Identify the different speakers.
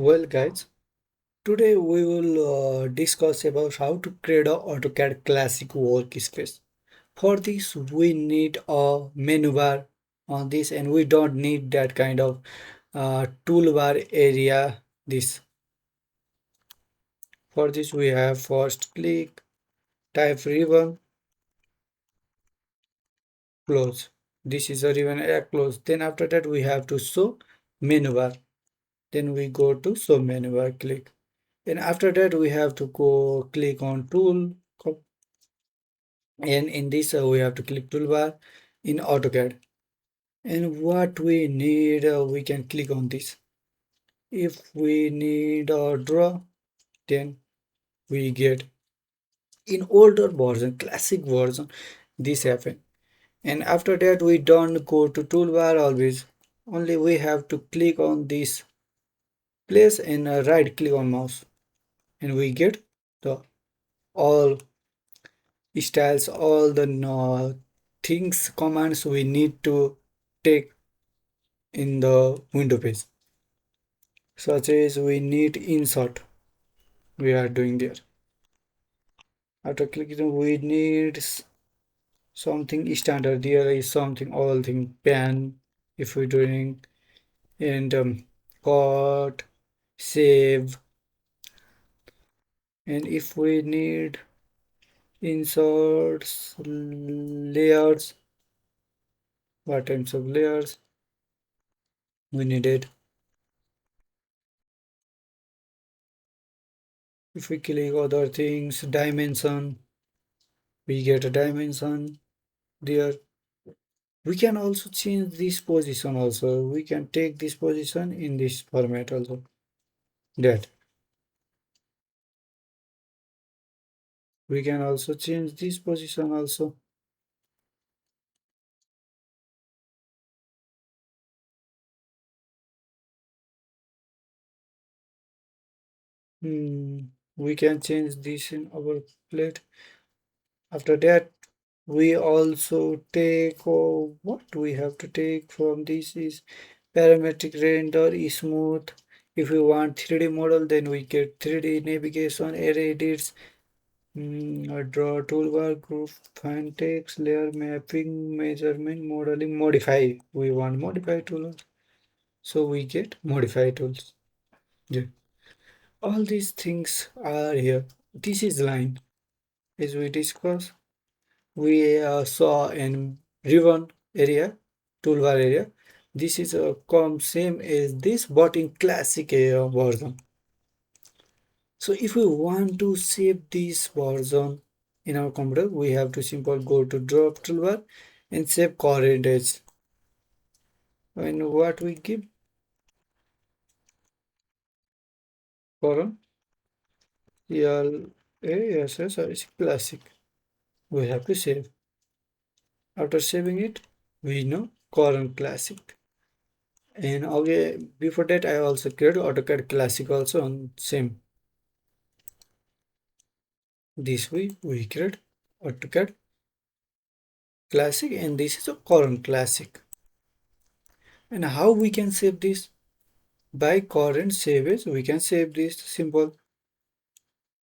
Speaker 1: Well, guys, today we will discuss about how to create a AutoCAD classic workspace. For this, we need a menu bar on this, and we don't need that kind of toolbar area. This for this we have first click, type ribbon, close. This is a ribbon area close. Then after that we have to show menu bar. Then we go to show menu bar, click. And after that we have to go click on tool, and in this we have to click toolbar in AutoCAD, and what we need we can click on this. If we need a draw, then we get in older version, classic version, this happen. And after that we don't go to toolbar always, only we have to click on this place and right click on mouse, and we get the all styles, all the things commands we need to take in the window page, such as we need insert, we are doing there. After clicking we need something standard, there is something all thing pan if we're doing, and cut, save, and if we need inserts, layers, what types of layers we needed. If we click other things, dimension, we get a dimension there. We can also change this position also. We can take this position in this format also. That we can also change this position also. We can change this in our plate. After that, we also take, what we have to take from this is parametric render is smooth. If we want 3D model, then we get 3D navigation, array edits, a draw toolbar, group, find text, layer mapping, measurement, modeling, modify. We want modify tool, so we get modify tools. Yeah. All these things are here. This is line. As we discussed, we saw in ribbon area, toolbar area. This is a same as this, but in classic version. So if we want to save this version in our computer, we have to simply go to drop toolbar and save current as. And what we give current, yes, classic. We have to save. After saving it, we know current classic. And okay, before that I also created AutoCAD classic also on same. This way we create AutoCAD classic, and this is a current classic. And how we can save this? By current save as we can save this simple.